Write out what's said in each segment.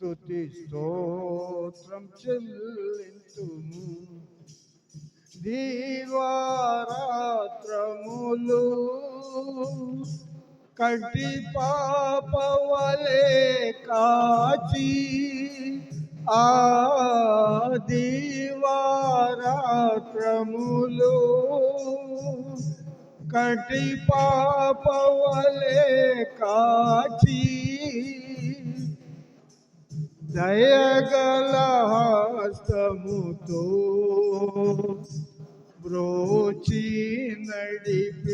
స్తుతి స్తోత్రం చెల్లింతుము. దీవారాత్రములు కంటి పాపవలే కాచి ఆ దీవారాత్రములు కంటి పాపవలే కాచి దయగల హస్తముతో బ్రోచి నడిపించితివి.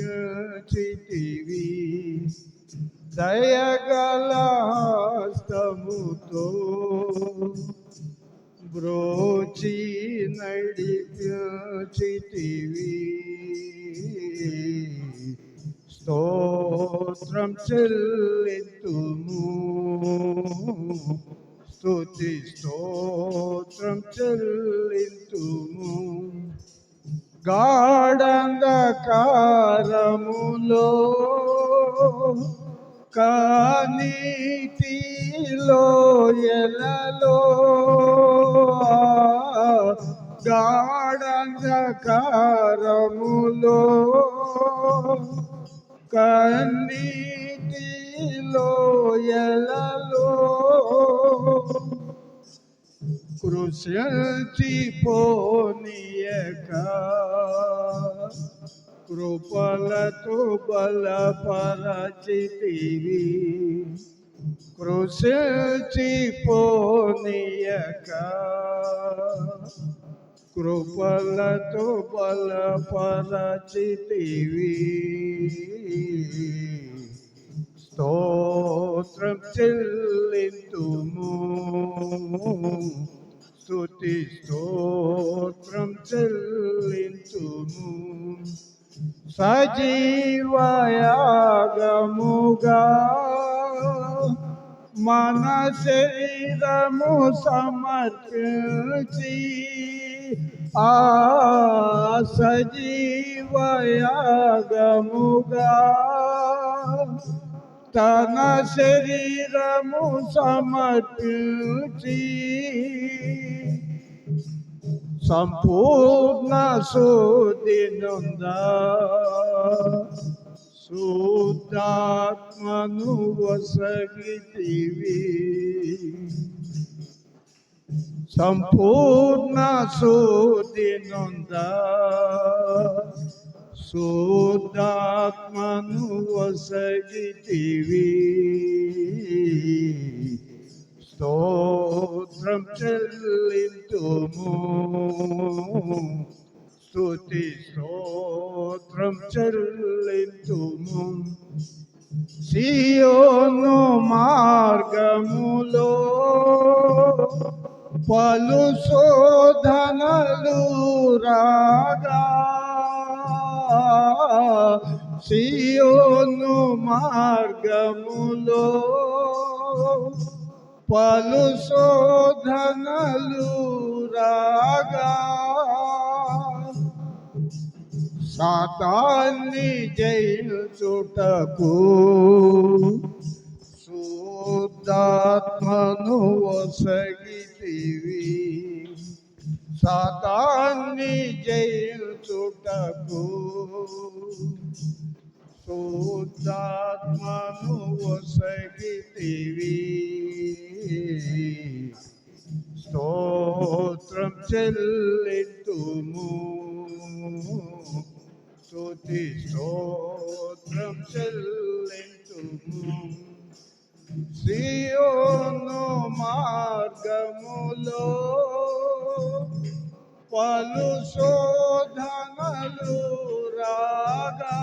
దయగల హస్తముతో బ్రోచి నడిపించితివి. స్తోత్రం చెల్లింతుము. స్తుతి స్తోత్రం చెల్లింతుము. గాఢంధకారములో కనీటిలో ఎలలో గాఢంధకారములో కన్నీటిలో ఎలలో కృషించిపోనీయక కృపలతో బలపరచితివి. కృషించిపోనీయక కృపలతో బలపరచితివి. స్తోత్రం చెల్లింతుము. స్తుతి స్తోత్రం చెల్లింతుము. సజీవయాగముగా మన శరీరము సమర్పించి ఆ సజీవయాగముగా తన శరీరము సమర్పించి సంపూర్ణ శుద్ధి నొందా శుద్ధాత్మను వసగితివి. సంపూర్ణ శుద్ధి నొందా శుద్ధాత్మను వసగితివి. స్తోత్రం చెల్లింతుము. స్తుతి స్తోత్రం చెల్లింతుము. సియోను మార్గములో పలు శోధనలు రాగా సియోను మార్గములో పలు శోధనలు రాగా సాతాన్ని జయించుటకు శుద్ధాత్మను వసగితివి. సాతాన్ని జయించుటకు శుద్ధాత్మను వసగితివి. స్తోత్రం చెల్లింతుము. స్తుతి స్తోత్రం చెల్లింతుము. సియోను మార్గములో పలు శోధనలు రాగా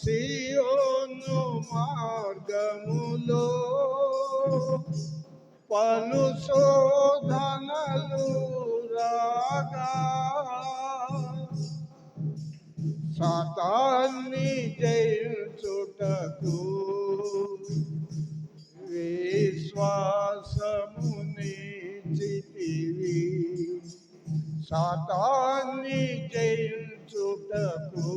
సియోను మార్గములో పలు శోధనలు రాగా సాతాన్ని జయించుటకు విశ్వాసమునిచ్చితివి. సాతాన్ని జయించుటకు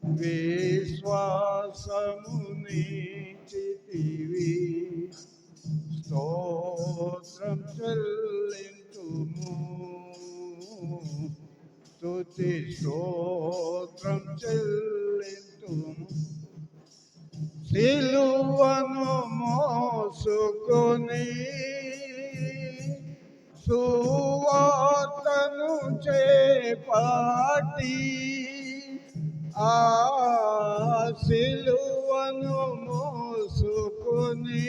విశ్వాసమునిచ్చితివి. స్తోత్రం చెల్లింతుము, స్తుతి స్తోత్రం చెల్లింతుము. సిలువను మోసుకొని సువార్తను చేపట్టి, ఆ సిలువను మోసుకొని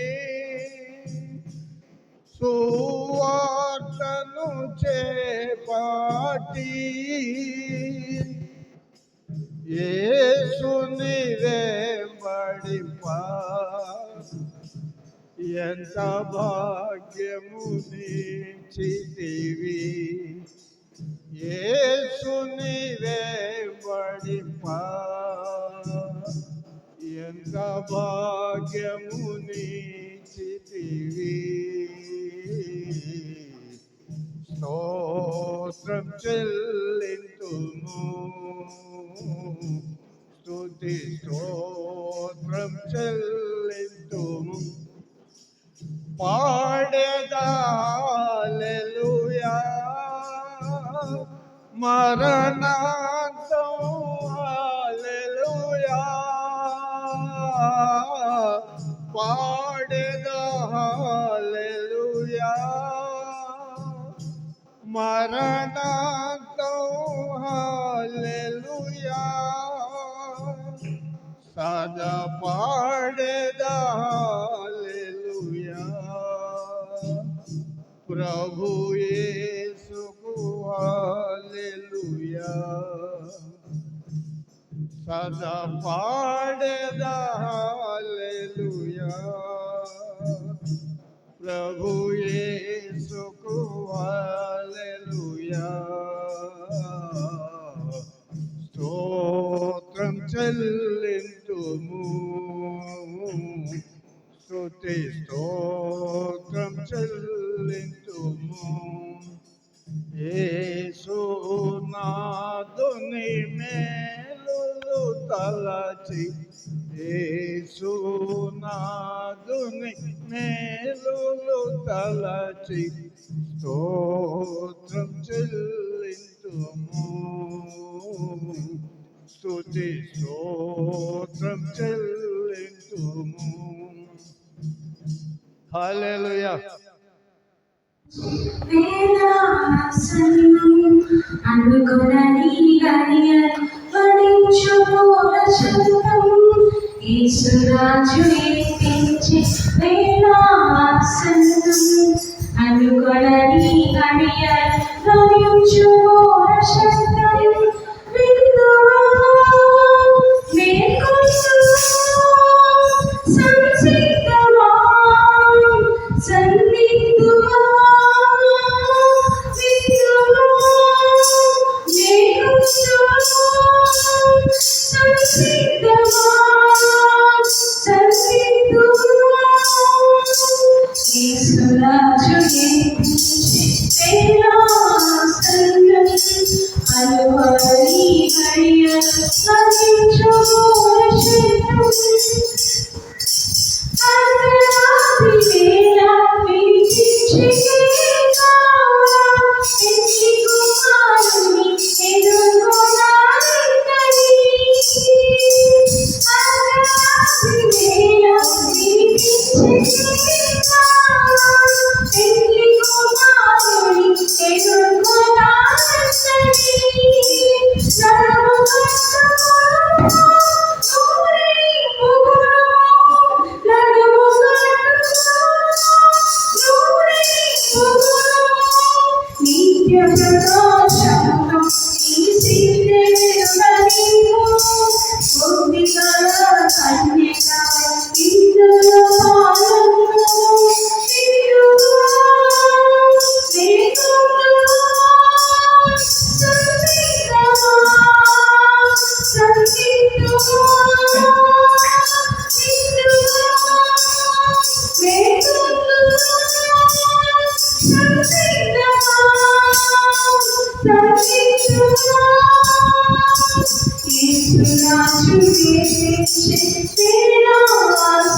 సువార్తను చేపట్టి, యేసుని వెంబడింప ఎంత భాగ్యము నీచితివి. యేసుని వెంబడింప ఎంత భాగ్యము నీచితివి. స్తోత్రం చెల్లింతుము, స్తుతి స్తోత్రం చెల్లింతుము. పాడెదా హల్లెలూయా మరణాంతం, హల్లెలూయా పాడెదా హల్లెలూయా మరణాంతం, హల్లెలూయా సదా పాడెదా హల్లెలూయా. ప్రభు యేసుకు హల్లెలూయా సదా పాడెదా హల్లెలూయా. ప్రభు యేసుకు హల్లెలూయా. స్తోత్రం చెల్లింతుము, స్తుతి స్తోత్రం చెల్లింతుము. యేసునాథుని మేలులు తలచి, యేసునాథుని మేలులు తలచి స్తోత్రం చెల్లింతుము, స్తుతి స్తోత్రం చెల్లింతుము. హల్లెలూయా. అనుకొనని గడియ వరించు శబ్దం, యేసురాజు ఎత్తించి వేళాసనం. అనుకొనని గడియ వరించు శబ్దం, విందువా సంసిద్ధమా సన్నిధువా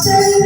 Thank you.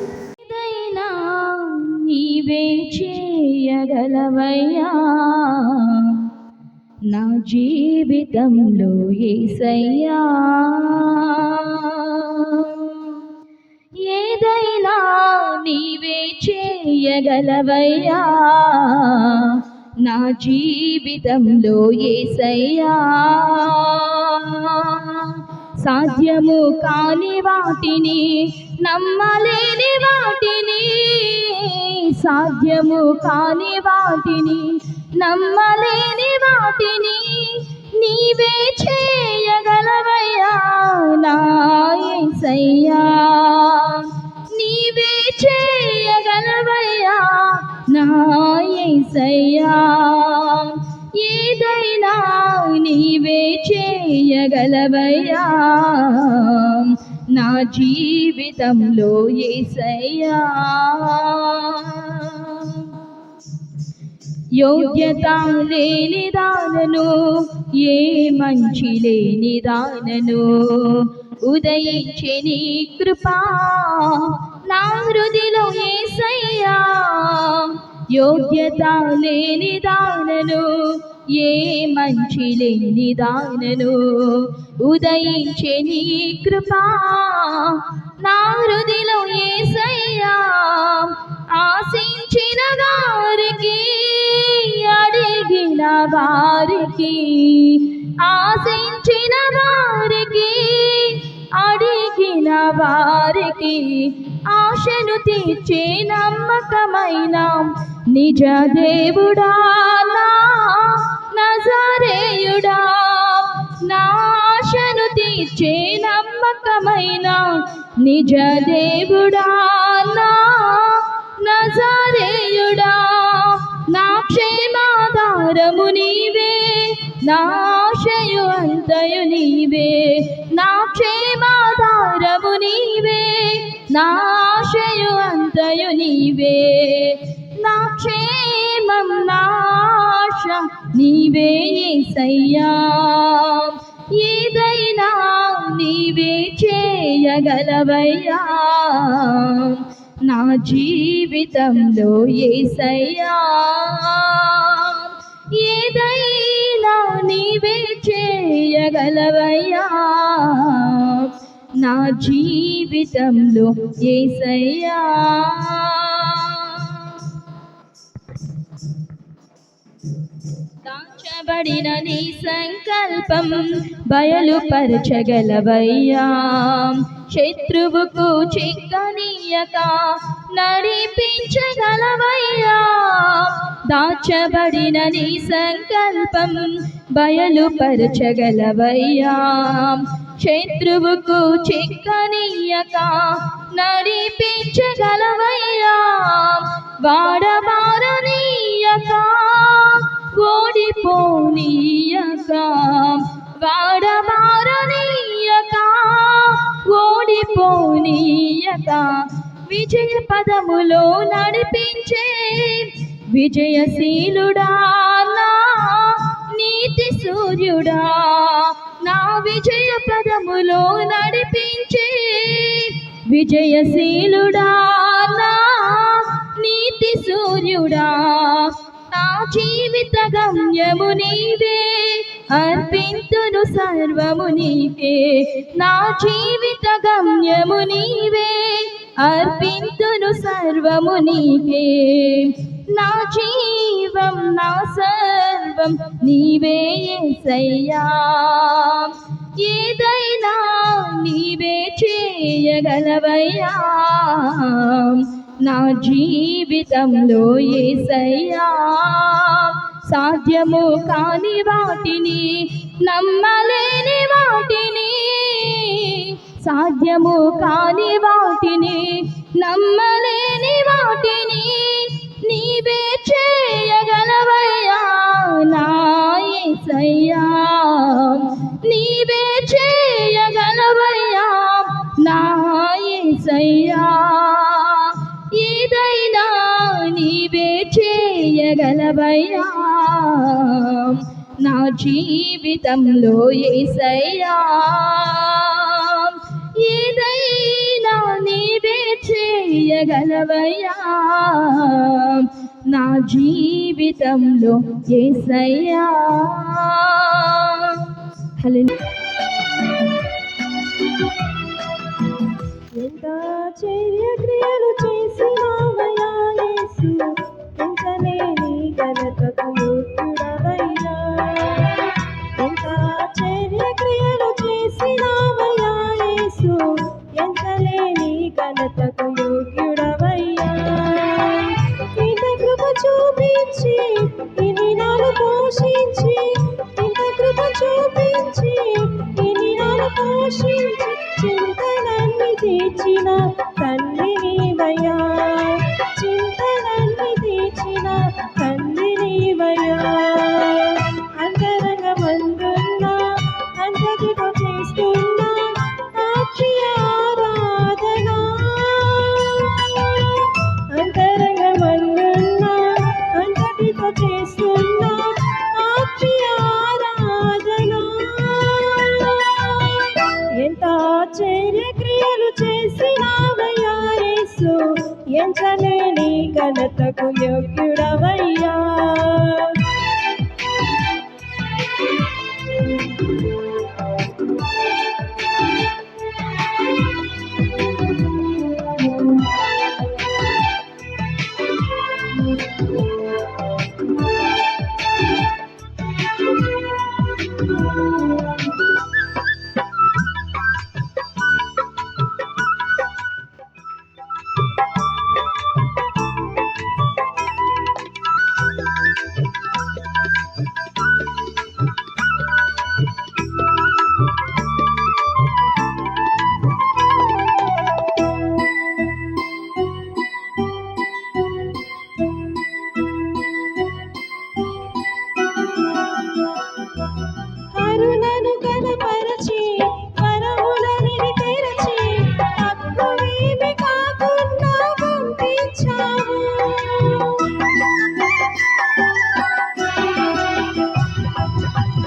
ఏదైనా నీవే చేయగలవయ్యా నా జీవితంలో యేసయ్యా ఏదైనా నీవే చేయగలవయ్యా నా జీవితంలో యేసయ్యా సాధ్యము కాని వాటిని నమ్మలేని వాటిని సాధ్యము కాని వాటిని నమ్మలేని వాటిని నీవే చేయగలవయ్యా నా యేసయ్యా నీవే చేయగలవయ్యా నా యేసయ్యా ఏదైనా నీవే చేయగలవయ్యా నా జీవితంలో యేసయ్యా యోగ్యత లేని దానను ఏ మంచి లేని దానను ఉదయించే నీ కృపా నా హృదిలో యేసయ్యా యోగ్యత లేని దానను ఏ మంచి లేని దానను ఉదయించే నీ కృపా నా హృదిలో యేసయ్యా ఆశించిన వారికి అడిగిన వారికి ఆశించిన వారికి అడిగిన వారికి ఆశను తీర్చే నమ్మకమైన నిజ దేవుడా నా నజరేయుడా నా ఆశను తీర్చే నమ్మకమైన నిజ దేవుడా నా నజరేయుడా నా క్షేమాధారము నీవే నా ఆశయు అంతయు నీవే నా క్షేమాధారము నీవే నా ఆశయు అంతయు నీవే నా క్షేమం నా ఆశ నీవే యేసయ్యా ఏదైనా నీవే చేయగలవయ్యా నా జీవితంలో యేసయ్యా ఏదైనా నీవే చేయగలవయ్యా నా జీవితంలో యేసయ్యా దాచబడిన నీ సంకల్పం బయలుపరచగలవయ్యా శత్రువుకు చిక్కనీయక నడిపించగలవయ్యా దాచబడిన నీ సంకల్పం బయలుపరచగలవయ్యా శత్రువుకు చిక్కనీయక నడిపించగలవయ్యా వాడబారనీయక ఓడిపోనీయక వాడబారనీయక ఓడిపోనీయక విజయ పదములో నడిపించే విజయశీలుడా నా నీతి సూర్యుడా, నా విజయ పదములో నడిపించే విజయశీలుడా నా నీతి సూర్యుడా, నా జీవిత గమ్యము నీవే, అర్పింతును సర్వము నీకే, నా జీవిత గమ్యము నీవే, అర్పింతును సర్వము నీకే, నా జీవం నా సర్వం నీవే యేసయ్యా, ఏదైనా నీవే చేయగలవయ్యా, నా జీవితంలో యేసయ్యా, సాధ్యము కాని వాటిని నమ్మలేని వాటిని, సాధ్యము కాని వాటిని నమ్మలేని వాటిని నీవే చేయగలవయ్యా నా యేసయ్యా, నీవే చేయగలవయ్యా నా యేసయ్యా, ఏదైనా నీవే చేయగలవయ్యా, నా జీవితంలో యేసయ్యా, ఏదైనా నీవే చేయగలవయ్యా, నా జీవితంలో యేసయ్యా. హల్లెలూయా. ఎంత ఆశ్చర్య క్రియలు చేసినావయ్యా యేసు, ఎంచలేని ఘనతకు యోగ్యుడవయ్యా, ఎంత ఆశ్చర్య క్రియలు చేసినావయ్యా యేసు, ఎంచలేని ఘనతకు యోగ్యుడవయ్యా, ఇంత కృప చూపించి ఇన్ని నాలు పోషించి, ఇంత కృప చూపించి ఇన్ని నాలు పోషించి, చింతలన్నీ తీర్చిన తండ్రి నీవయ్యా, చింతలన్నీ తీర్చిన తండ్రి నీవయ్యా, అంతరంగమందున్నా అంతటితో చేస్తున్నా ఆత్మీయ ఆరాధన, అంతరంగమందున్నా అంతటితో చేస్తున్నా ఆత్మీయ ఆరాధన, ఎంత ఆశ్చర్య క్రియలు చేసినావయ్యా యేసు, ఎంచలేని ఘనతకు యోగ్యుడవయ్యా. కరుణను కనపరచి వరములనిది తెరచి, తక్కువేమి కాకుండా పంపించావు,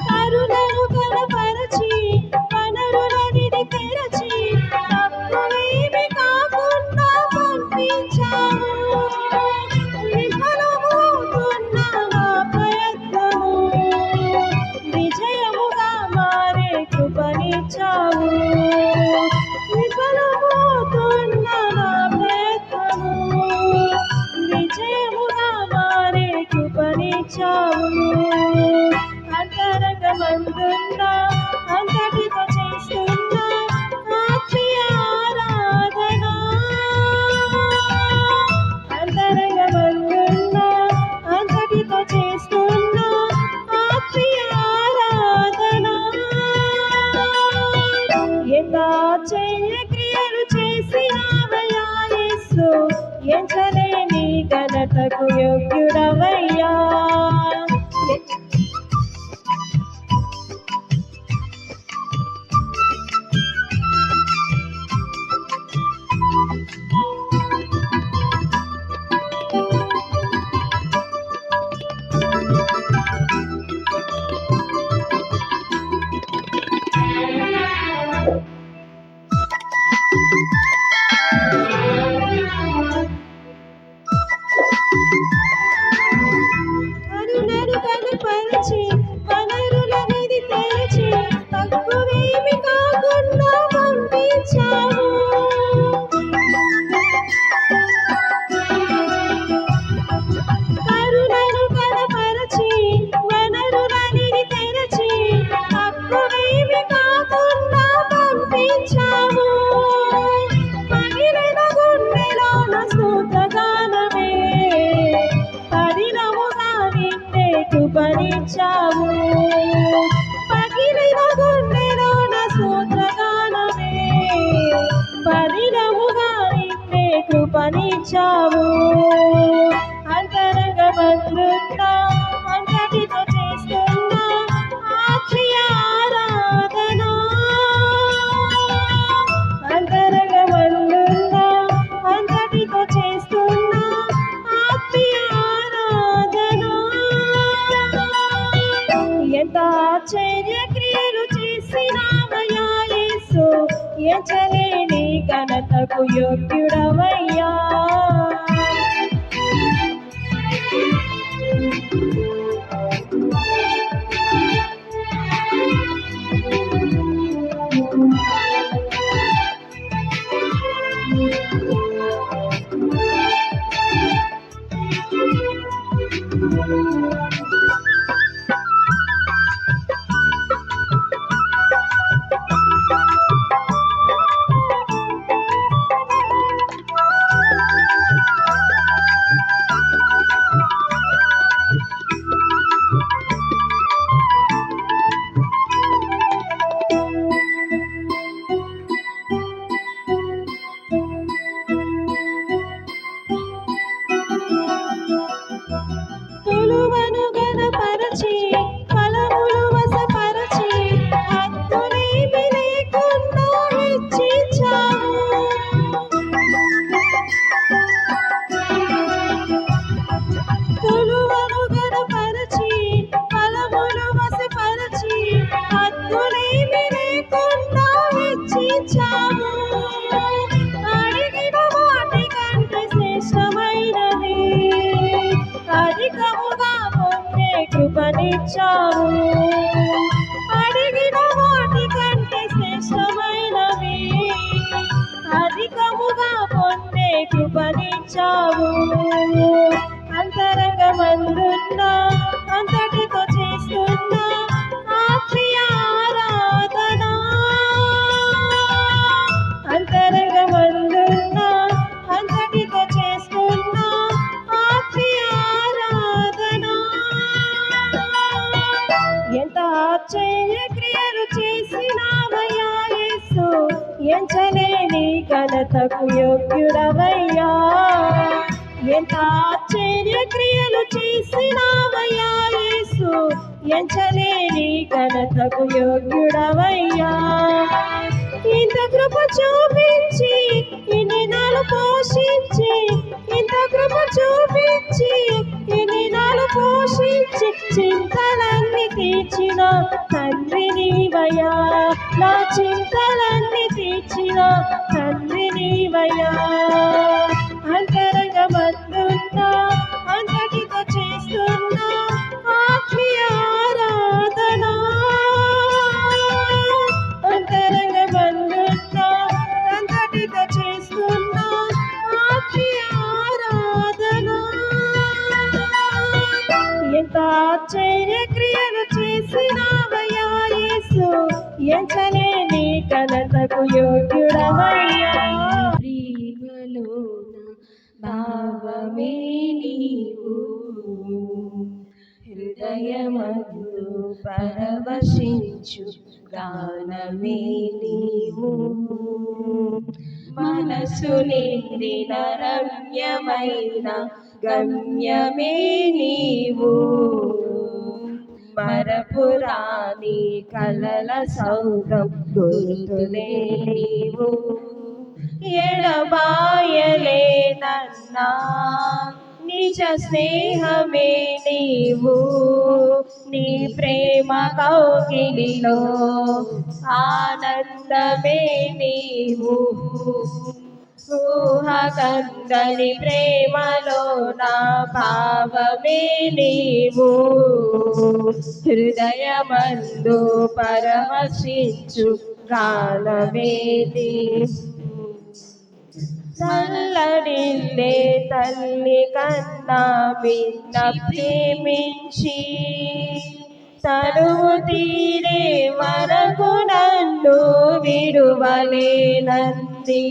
కరుణను కనపరచి వనరులనిది తెరచి, తక్కువేమి కాకుండా పంపించావు, విఫలమవుతున్న నా ప్రయత్నము విజయముగా మారే కృపనిచ్చావు, విఫలమవుతున్న నా ప్రయత్నము విజయముగా మారే కృపనిచ్చావు, అంతరంగమందున్నా అంతటితో చేస్తున్నా ఆత్మీయ ఆరాధన, అంతరంగమందున్నా అంతటితో చేస్తున్నా ఆత్మీయ ఆరాధన, ఎంత ఆశ్చర్య క్రియలు చేసినావయ్యా యేసు, ఎంచలేని ఘనతకు యోగ్యుడవయ్యా. కృపనిచ్చావు. అంతరంగమందున్నా అంతటితో చేస్తున్నా ఆత్మీయ ఆరాధన. అంతరంగమందున్నా అంతటితో చేస్తున్నా ఆత్మీయ ఆరాధన. ఎంత ఆశ్చర్య క్రియలు చేసినావయ్యా యేసు, ఎంచలేని ఘనతకు యోగ్యుడవయ్యా. తులువను గణపరచి ఫలములు వశపరచి హద్దులేమి లేకుండా హెచ్చించావు. తులువను గణపరచి ఫలములు వశపరచి హద్దులేమి లేకుండా హెచ్చించావు. అడిగిన వాటి కంటే శ్రేష్టమైనది అధికముగా పొందే కృపనిచ్చావు. అడిగిన వాటి కంటే శ్రేష్టమైనవి అధికముగా పొందే కృపనిచ్చావు. అంతరంగమందున్నా అంతటితో చేస్తున్నా ఆత్మీయ ఆరాధన. అంతరంగమందున్నా అంతటితో చేస్తున్నా ఆత్మీయ ఆరాధన. ఎంత ఆశ్చర్య క్రియలు చేసినావయ్యా యేసు, ఎంచలేని ఘనతకు యోగ్యుడవయ్యా. ఎంత ఆశ్చర్య క్రియలు చేసినావయ్యా యేసు, ఎంచలేని ఘనతకు యోగ్యుడవయ్యా. ఇంత కృప చూపించి ఇన్ని నాలు పోషించి, ఇంత కృప చూపించి ఇన్ని నాలు పోషించి చింతలన్నీ తీర్చిన తండ్రి నీవయ్యా. నా చింతలన్నీ తీర్చిన తండ్రి నీవయ్యా. అంతరంగమందున్నా అంతటితో చేస్తున్నా ఆత్మీయ ఆరాధన. అంతరంగమందున్నా అంతటితో చేస్తున్నా ఆత్మీయ ఆరాధన. ఎంత ఆశ్చర్య క్రియలు చేసినావయ్యా యేసు, ఎంచలేని ఘనతకు యోగ్యుడవయ్యా. ప్రేమలోన భావమే నీవు, హృదయమందు పరవశించు గానమే నీవు. మనసు నిండిన రమ్యమైన గమ్యమే నీవు. మరపురాని కలల సౌధం గుర్తులే నీవు. ఎడబాయలేనన్నా నిజ స్నేహమే నీవు. నీ ప్రేమ కౌగిలిలో ఆనందమే నీవు. ఊహకందని ప్రేమలో నా భావమే నీవు. హృదయమందు పరవశించు గానమే నీవు. చల్లడిల్లే తల్లి కన్నా మిన్న ప్రేమించి తనువు తీరే వరకు నన్ను విడువలేనంది.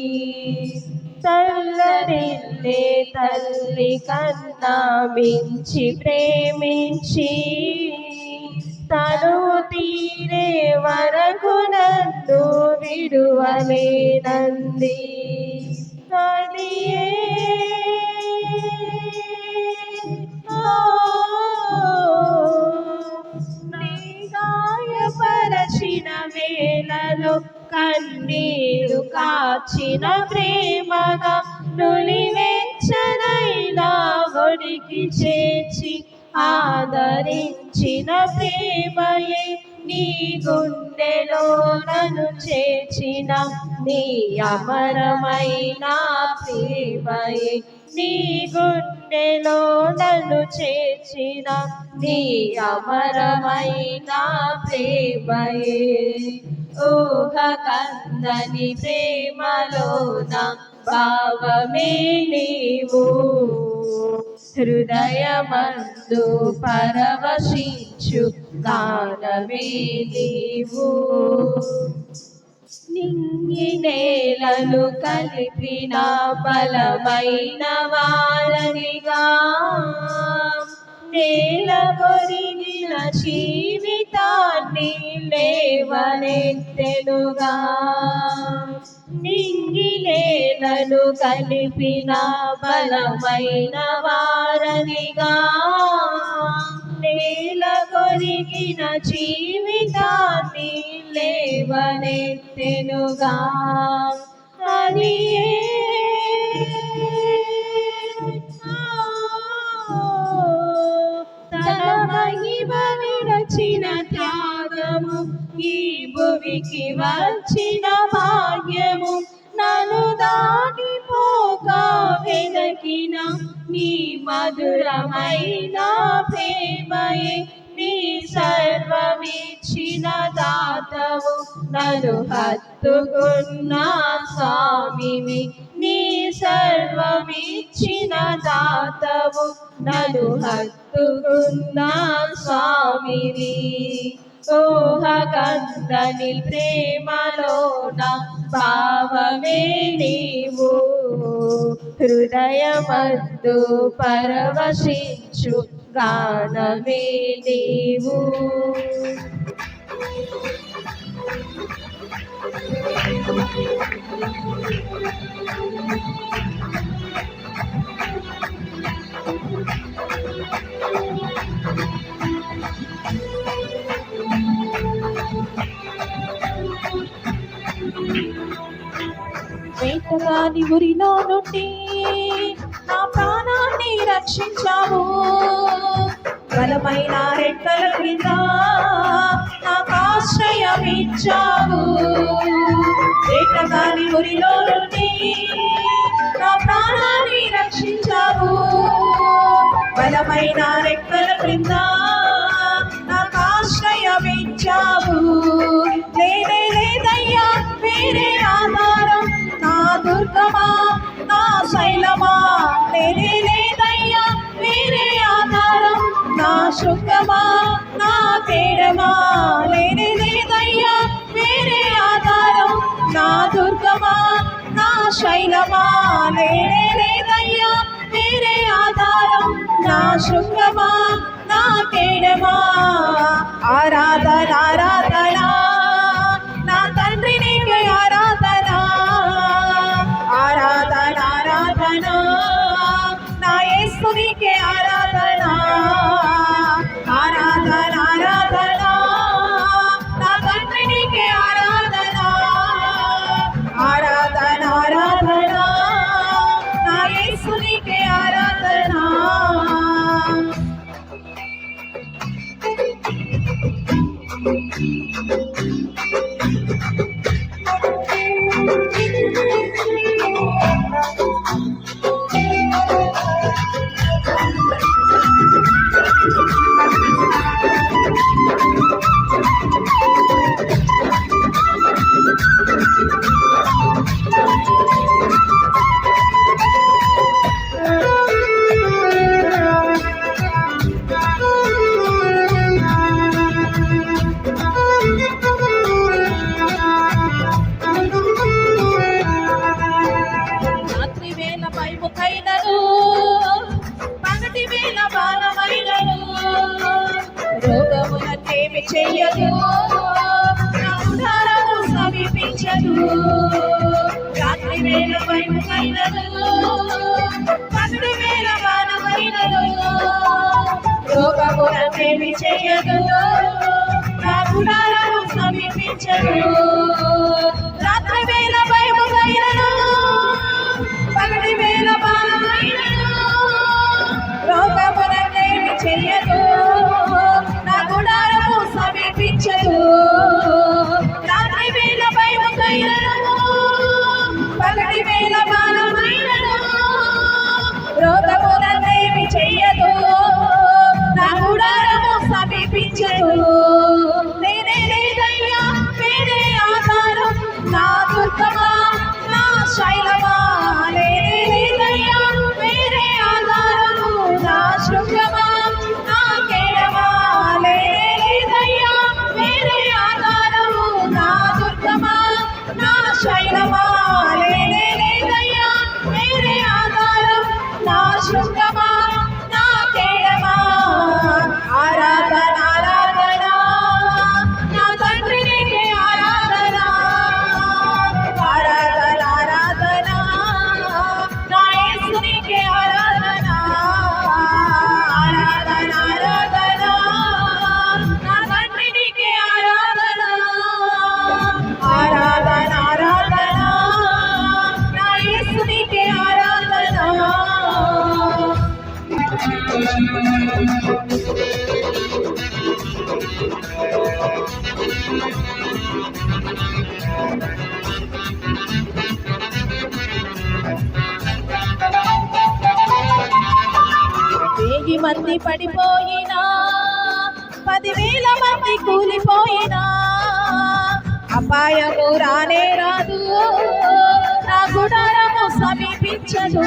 చల్లడిల్లే తల్లి కన్నా మించి ప్రేమించి తనువు తీరే వరకు నన్ను విడువలేనంది. కాచిన ప్రేమగా నులివెచ్చనైనా ఒడికి చేర్చి ఆదరించిన ప్రేమయే నీ గుండెలో నన్ను చేర్చిన నీ అమరమైన ప్రేమయే నీ గుండెలో నన్ను చేర్చిన నీ అమరమైన ప్రేమయే ఊహ కందని ప్రేమలోన భావమే నీవు హృదయమందు పరవశించు గానమే నీవు నింగి నేలలు కలిపిన బలమైన వారనిగా నేల కొరిగిన జీవితాన్ని లేవనెత్తెనుగా నింగి నేలలు కలిపిన బలమైన వారనిగా నేల కొరిగిన జీవితాన్ని లేవనెత్తెనుగా అది తన మహిమ విరచిన త్యాగము ఈ భువికి వచ్చిన భాగ్యము నన్ను దాటిపోక వెదకిన నీ మధురమైన ప్రేమయే నీ సర్వమిచ్చిన దాతవు నన్ను హత్తుకున్న స్వామివి నీ సర్వమిచ్చిన దాతవు నన్ను హత్తుకున్న స్వామివి ఊహ కందని ప్రేమలోన భావమే నీవు హృదయమందు పరవశించు గానమే నీవు వేటగాని ఉరిలో నుండి నా ప్రాణాన్ని రక్షించావు బలమైన రెక్కల క్రింద నాకు ఆశ్రయం ఇచ్చావు వేటగాని ఉరిలో నుండి నా ప్రాణాన్ని రక్షించావు బలమైన రెక్కల క్రింద నాకు ఆశ్రయం ఇచ్చావు లేనే లేదయ్యా వేరే ఆధారం నా దుర్గమా నా శైలమా లేనే లేదయ్యా వేరే ఆధారం నా శృంగమా నా తేడమా లేనే లేదయ్యా వేరే ఆధారం నా దుర్గమా నా శైలమా లేనే లేదయ్యా వేరే ఆధారం నా శృంగమా నా తేడమా ఆరాధన ఆరాధన నా తండ్రి నీకే ఆరాధన ఆరాధన ఆరాధన నా యేసు నీకే ఆరాధన ఆరాధన ఆరాధన నా తండ్రి నీకే ఆరాధన ఆరాధన ఆరాధన నా యేసు నీకే ఆరాధన రాత్రి వేళ పైముఖైనను పగటి వేళ బాణమైనను రోగములకేమి చెయ్యదు నా ఉదారము సమీపించదు రాత్రి వేళ పైముఖైనను పగటి వేళ బాణమైనను రోగములకేమి చెయ్యదు నా ఉదారము సమీపించదు రాత్రి వేళ పైముఖైనను సమీపించదు నేనే లేదయ్యా వేరే ఆధారం నా దుర్గమా నా శైలమా నేనే లేదయ్యా వేరే ఆధారము నా శృంగమా నా కేడమా నేనే లేదయ్యా వేరే ఆధారము నా దుర్గమా నా శైలమా నేనే లేదయ్యా వేరే ఆధారం నా శృంగమా నా కేడమా ఆరాధన ఆరాధన నా తండ్రి నీకే ఆరాధన ఆరాధన ఆరాధన నా యేసు నీకే ఆరాధన ఆరాధన ఆరాధన నా తండ్రి నీకే ఆరాధన ఆరాధన ఆరాధన నా యేసు నీకే ఆరాధన వెయ్యి మంది పడిపోయినా 10,000 మంది కూలిపోయినా అపాయము రానే రాదు నా గుడారము సమీపించదు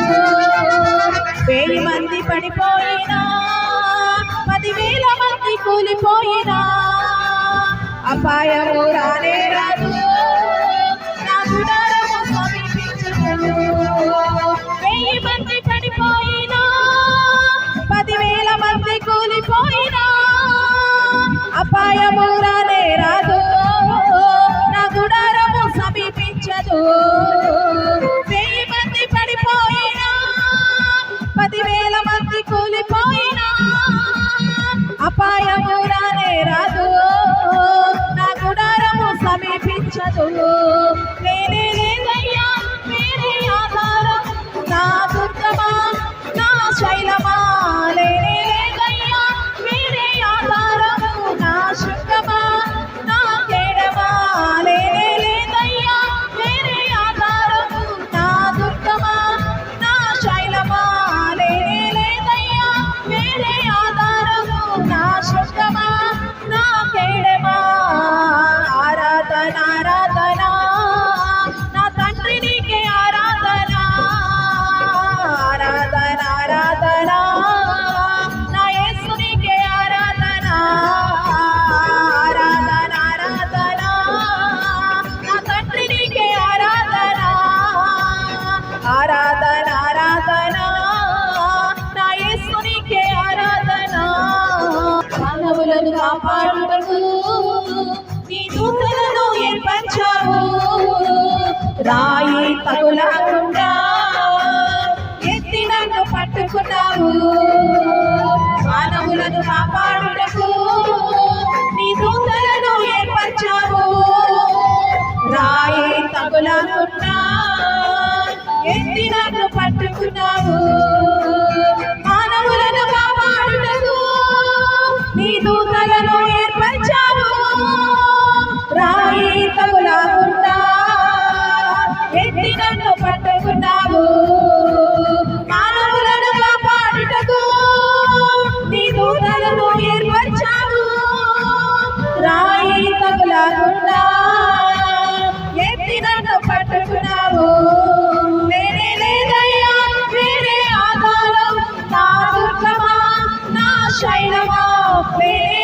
1000 మంది పడిపోయినా 10,000 మంది కూలిపోయినా అపాయము రానే రాదు నా గుడారము సమీపించదు 1000 మంది పడిపోయినా 10,000 మంది కూలిపోయినా అపాయము రానే రాదు నా గుడారము సమీపించదు 1000 మంది పడిపోయినా 10,000 మంది కూలిపోయినా అపాయము రానే రాదు నా గుడారము సమీపించదు నేనే లేదయ్యా వేరే ఆధారం నా దుర్గమా నా శైలమా నేనే లేదయ్యా వేరే ఆధారము నా శృంగమా నా కేడమా నేనే లేదయ్యా వేరే ఆధారము నా దుర్గమా నా శైలమా నేనే లేదయ్యా వేరే ఆధారము నా శృంగమా నా కేడమా ఆరాధన ఆరాధన నా తండ్రి నీకే ఆరాధన ఆరాధన ఆరాధన నా యేసు నీకే ఆరాధన ఆరాధన ఆరాధన నా తండ్రి నీకే ఆరాధన ఆరాధన ఆరాధన నా యేసు నీకే ఆరాధన మానవులను కాపాడుటకు నీ దూతలను ఏర్పరచావు రాయి తగులకుండా ఎత్తి నన్ను పట్టుకున్నావు మానవులను కాపాడుటకు నీ దూతలను ఏర్పరచావు రాయి తగులకుండా ఎత్తి నన్ను పట్టుకున్నావు మానవులను కాపాడుటకు నీ దూతలను ఏర్పరచావు రాయి తగులకుండా ఎత్తి నన్ను పట్టుకున్నావు మానవులను కాపాడుటకు నీ దూతలను ఏర్పరచావు రాయి తగులకుండా ఎత్తి నన్ను పట్టుకున్నావు నేనే లేదయ్యా వేరే ఆధారం నా దుర్గమా నా శైలమా వేరే